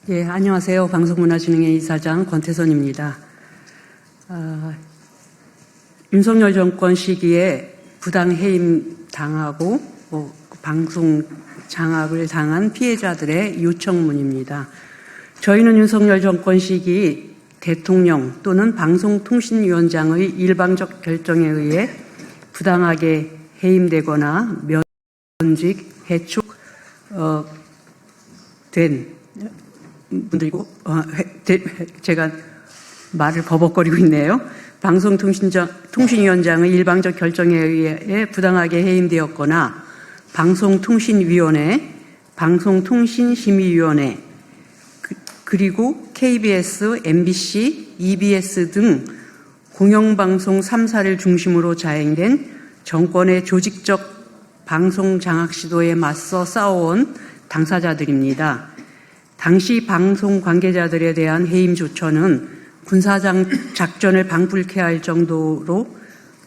예, 안녕하세요. 방송문화진흥회 이사장 권태선입니다. 윤석열 정권 시기에 부당해임 당하고 방송 장악을 당한 피해자들의 요청문입니다. 저희는 윤석열 정권 시기 대통령 또는 방송통신위원장의 일방적 결정에 의해 부당하게 해임되거나 면직, 해촉된 분들이고, 제가 말을 버벅거리고 있네요. 방송통신위원장의 일방적 결정에 의해 부당하게 해임되었거나 방송통신위원회, 방송통신심의위원회, 그리고 KBS, MBC, EBS 등 공영방송 3사를 중심으로 자행된 정권의 조직적 방송 장악 시도에 맞서 싸워온 당사자들입니다. 당시 방송 관계자들에 대한 해임 조처는 군사장 작전을 방불케 할 정도로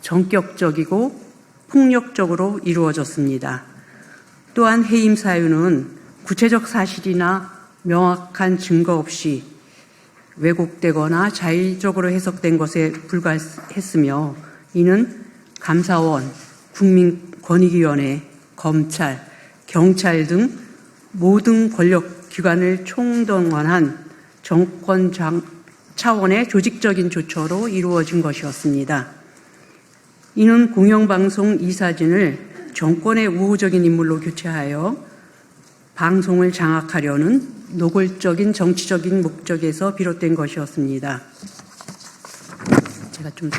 전격적이고 폭력적으로 이루어졌습니다. 또한 해임 사유는 구체적 사실이나 명확한 증거 없이 왜곡되거나 자의적으로 해석된 것에 불과했으며, 이는 감사원, 국민권익위원회, 검찰, 경찰 등 모든 권력기관을 총동원한 정권 차원의 조직적인 조처로 이루어진 것이었습니다. 이는 공영방송 이사진을 정권의 우호적인 인물로 교체하여 방송을 장악하려는 노골적인 정치적인 목적에서 비롯된 것이었습니다. 제가 좀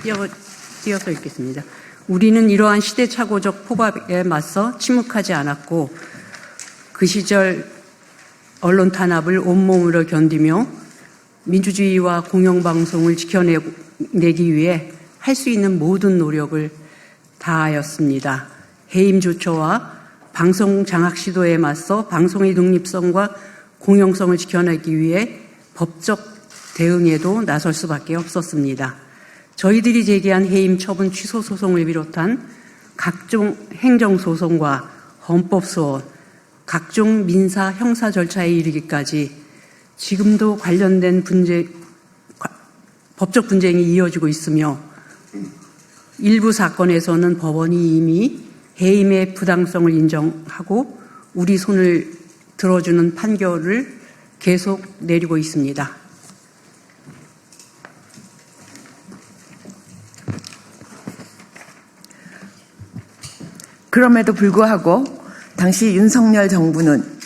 띄어서 읽겠습니다. 우리는 이러한 시대착오적 포박에 맞서 침묵하지 않았고, 그 시절 언론 탄압을 온몸으로 견디며 민주주의와 공영방송을 지켜내기 위해 할 수 있는 모든 노력을 다하였습니다. 해임 조처와 방송 장악 시도에 맞서 방송의 독립성과 공영성을 지켜내기 위해 법적 대응에도 나설 수밖에 없었습니다. 저희들이 제기한 해임 처분 취소 소송을 비롯한 각종 행정소송과 헌법소원, 각종 민사 형사 절차에 이르기까지 지금도 관련된 법적 분쟁이 이어지고 있으며, 일부 사건에서는 법원이 이미 해임의 부당성을 인정하고 우리 손을 들어주는 판결을 계속 내리고 있습니다. 그럼에도 불구하고 당시 윤석열 정부는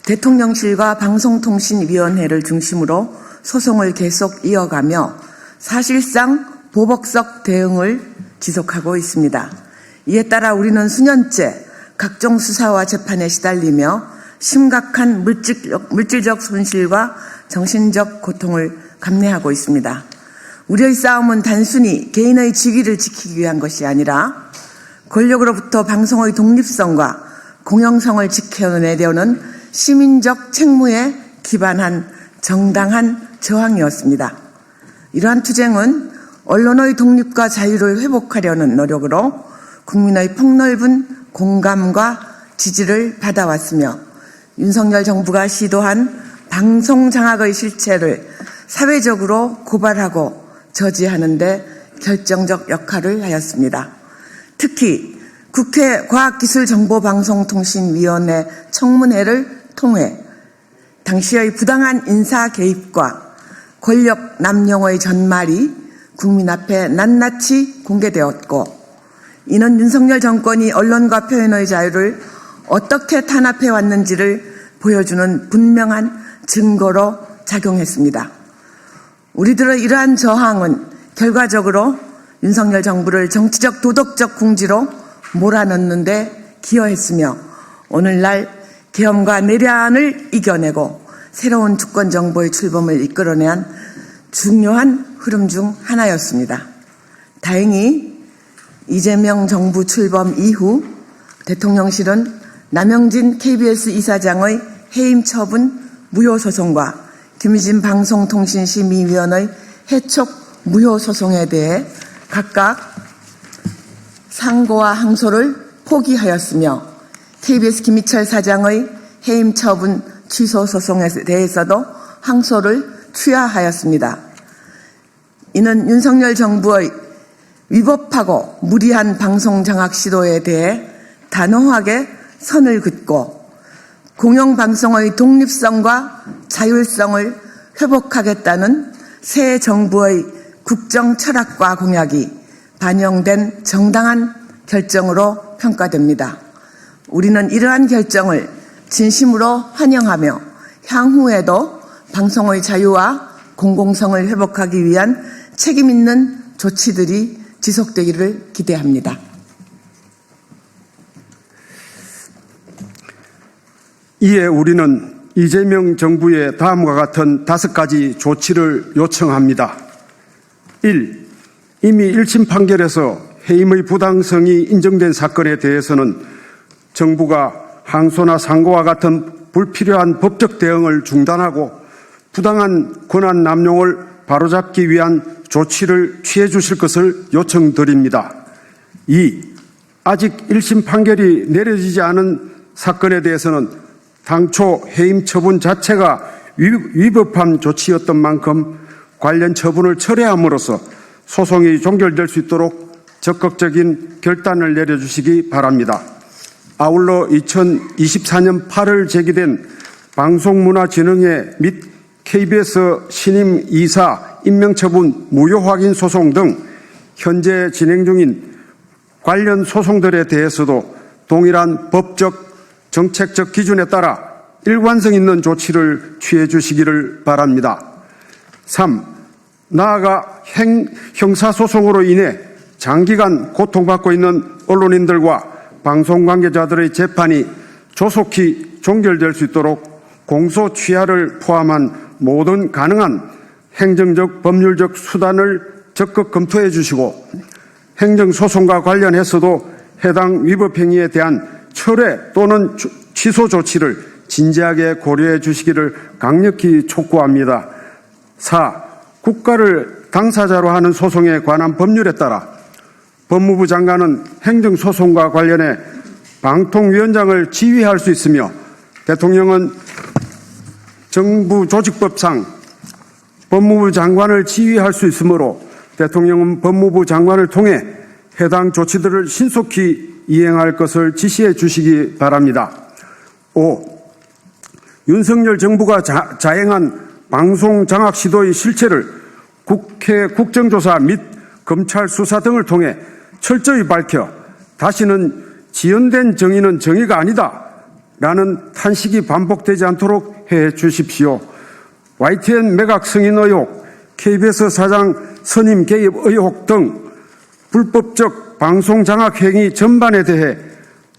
대통령실과 방송통신위원회를 중심으로 소송을 계속 이어가며 사실상 보복적 대응을 지속하고 있습니다. 이에 따라 우리는 수년째 각종 수사와 재판에 시달리며 심각한 물질적 손실과 정신적 고통을 감내하고 있습니다. 우리의 싸움은 단순히 개인의 직위를 지키기 위한 것이 아니라 권력으로부터 방송의 독립성과 공영성을 지켜내려는 시민적 책무에 기반한 정당한 저항이었습니다. 이러한 투쟁은 언론의 독립과 자유를 회복하려는 노력으로 국민의 폭넓은 공감과 지지를 받아왔으며, 윤석열 정부가 시도한 방송 장악의 실체를 사회적으로 고발하고 저지하는 데 결정적 역할을 하였습니다. 특히 국회 과학기술정보방송통신위원회 청문회를 통해 당시의 부당한 인사 개입과 권력 남용의 전말이 국민 앞에 낱낱이 공개되었고, 이는 윤석열 정권이 언론과 표현의 자유를 어떻게 탄압해 왔는지를 보여주는 분명한 증거로 작용했습니다. 우리들의 이러한 저항은 결과적으로 윤석열 정부를 정치적 도덕적 궁지로 몰아넣는 데 기여했으며, 오늘날 계엄과 내란을 이겨내고 새로운 주권 정부의 출범을 이끌어낸 중요한 흐름 중 하나였습니다. 다행히 이재명 정부 출범 이후 대통령실은 남영진 KBS 이사장의 해임 처분 무효 소송과 김유진 방송통신심의위원의 해촉 무효 소송에 대해 각각 상고와 항소를 포기하였으며, KBS 김희철 사장의 해임 처분 취소 소송에 대해서도 항소를 취하하였습니다. 이는 윤석열 정부의 위법하고 무리한 방송 장악 시도에 대해 단호하게 선을 긋고 공영방송의 독립성과 자율성을 회복하겠다는 새 정부의 국정 철학과 공약이 반영된 정당한 결정으로 평가됩니다. 우리는 이러한 결정을 진심으로 환영하며 향후에도 방송의 자유와 공공성을 회복하기 위한 책임 있는 조치들이 지속되기를 기대합니다. 이에 우리는 이재명 정부의 다음과 같은 5가지 조치를 요청합니다. 1. 이미 1심 판결에서 해임의 부당성이 인정된 사건에 대해서는 정부가 항소나 상고와 같은 불필요한 법적 대응을 중단하고 부당한 권한 남용을 바로잡기 위한 조치를 취해 주실 것을 요청드립니다. 2. 아직 1심 판결이 내려지지 않은 사건에 대해서는 당초 해임 처분 자체가 위법한 조치였던 만큼 관련 처분을 철회함으로써 소송이 종결될 수 있도록 적극적인 결단을 내려주시기 바랍니다. 아울러 2024년 8월 제기된 방송문화진흥회 및 KBS 신임 이사 임명처분 무효 확인 소송 등 현재 진행 중인 관련 소송들에 대해서도 동일한 법적, 정책적 기준에 따라 일관성 있는 조치를 취해 주시기를 바랍니다. 3. 나아가 형사소송으로 인해 장기간 고통받고 있는 언론인들과 방송관계자들의 재판이 조속히 종결될 수 있도록 공소 취하를 포함한 모든 가능한 행정적, 법률적 수단을 적극 검토해 주시고 행정소송과 관련해서도 해당 위법행위에 대한 철회 또는 취소 조치를 진지하게 고려해 주시기를 강력히 촉구합니다. 4. 국가를 당사자로 하는 소송에 관한 법률에 따라 법무부 장관은 행정소송과 관련해 방통위원장을 지휘할 수 있으며 대통령은 정부조직법상 법무부 장관을 지휘할 수 있으므로 대통령은 법무부 장관을 통해 해당 조치들을 신속히 이행할 것을 지시해 주시기 바랍니다. 5. 윤석열 정부가 자행한 방송 장악 시도의 실체를 국회 국정조사 및 검찰 수사 등을 통해 철저히 밝혀 다시는 지연된 정의는 정의가 아니다 라는 탄식이 반복되지 않도록 해 주십시오. YTN 매각 승인 의혹, KBS 사장 선임 개입 의혹 등 불법적 방송 장악 행위 전반에 대해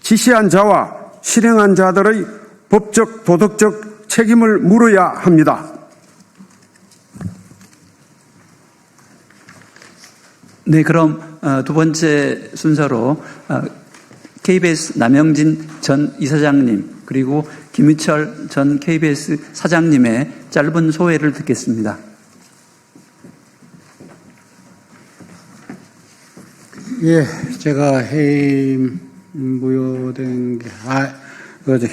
지시한 자와 실행한 자들의 법적, 도덕적 책임을 물어야 합니다. 네, 그럼 두 번째 순서로 KBS 남영진 전 이사장님 그리고 김유철 전 KBS 사장님의 짧은 소회를 듣겠습니다. 예, 제가 해임 무효된 게,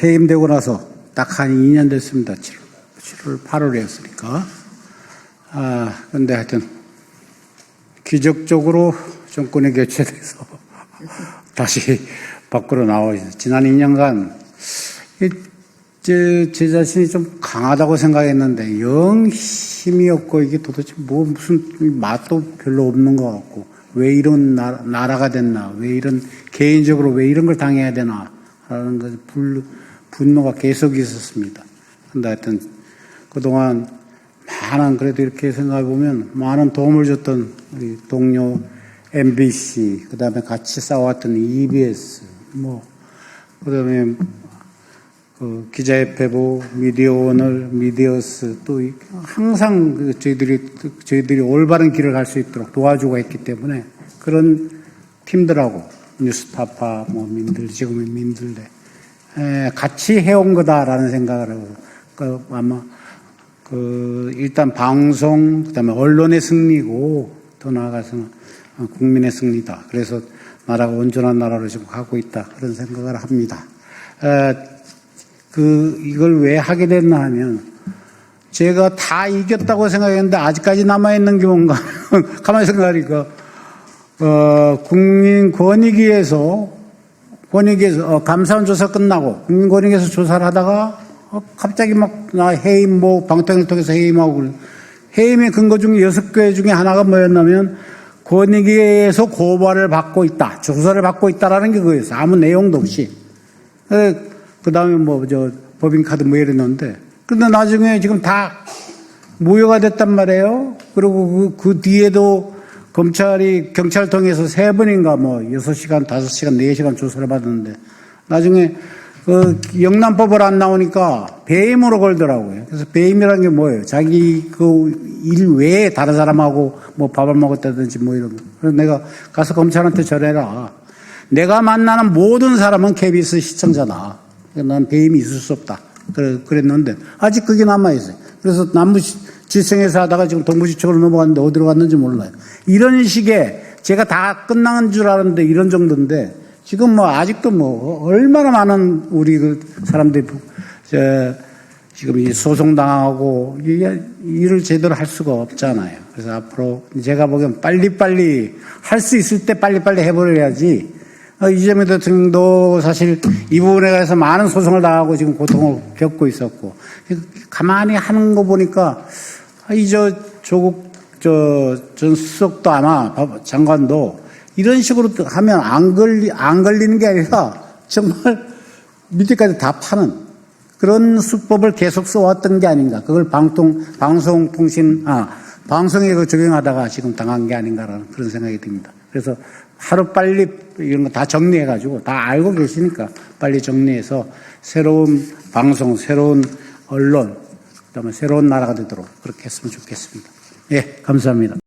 해임되고 나서 딱 한 2년 됐습니다. 7월, 8월이었으니까. 근데 하여튼, 기적적으로 정권이 교체돼서 다시 밖으로 나와 있어요. 지난 2년간, 제 자신이 좀 강하다고 생각했는데, 영 힘이 없고, 이게 도대체 무슨 맛도 별로 없는 것 같고, 왜 이런 나라가 됐나, 왜 이런, 개인적으로 왜 이런 걸 당해야 되나, 라는 분노가 계속 있었습니다. 근데 하여튼, 그동안 많은, 그래도 이렇게 생각해보면, 많은 도움을 줬던 우리 동료 MBC, 그 다음에 같이 싸웠던 EBS, 그 다음에 기자협회보, 미디어오늘, 미디어스, 또 항상 저희들이 올바른 길을 갈 수 있도록 도와주고 했기 때문에 그런 팀들하고 뉴스타파, 지금의 민들레, 같이 해온 거다라는 생각을 하고, 아마, 일단 방송, 그 다음에 언론의 승리고, 더 나아가서는 국민의 승리다. 그래서 나라가 온전한 나라로 지금 가고 있다. 그런 생각을 합니다. 이걸 왜 하게 됐나 하면, 제가 다 이겼다고 생각했는데 아직까지 남아있는 게 뭔가 가만히 생각하니까 국민권익위에서 감사원 조사 끝나고 국민권익위에서 조사를 하다가 갑자기 막 해임 방통위를 통해서 해임하고 해임의 근거 중에 6개 중에 하나가 뭐였냐면 권익위에서 고발을 받고 있다, 조사를 받고 있다라는 게 그거였어. 아무 내용도 없이. 그 다음에 법인카드 이랬는데 근데 나중에 지금 다 무효가 됐단 말이에요. 그리고 그 뒤에도 경찰 통해서 3번인가 6시간, 5시간, 4시간 조사를 받았는데 나중에 영남법을 안 나오니까 배임으로 걸더라고요. 그래서 배임이라는 게 뭐예요? 자기 일 외에 다른 사람하고 밥을 먹었다든지 이런 거. 그래서 내가 가서 검찰한테 전해라. 내가 만나는 모든 사람은 KBS 시청자다. 난 배임이 있을 수 없다. 그랬는데 아직 그게 남아있어요. 그래서 남부지청에서 하다가 지금 동부지청으로 넘어갔는데 어디로 갔는지 몰라요. 이런 식의 제가 다 끝난 줄 알았는데 이런 정도인데 지금 아직도 얼마나 많은 우리 사람들이 지금 이 소송당하고 일을 제대로 할 수가 없잖아요. 그래서 앞으로 제가 보기엔 빨리빨리 할 수 있을 때 빨리빨리 해버려야지. 이재명 대통령도 사실 이 부분에 대해서 많은 소송을 당하고 지금 고통을 겪고 있었고 가만히 하는 거 보니까 조국 전 수석도 아마 장관도 이런 식으로 하면 안 걸리는 게 아니라 정말 밑에까지 다 파는 그런 수법을 계속 써왔던 게 아닌가. 그걸 방송에 적용하다가 지금 당한 게 아닌가라는 그런 생각이 듭니다. 그래서 하루빨리 이런 거 다 정리해가지고 다 알고 계시니까 빨리 정리해서 새로운 방송, 새로운 언론, 그다음에 새로운 나라가 되도록 그렇게 했으면 좋겠습니다. 예, 감사합니다.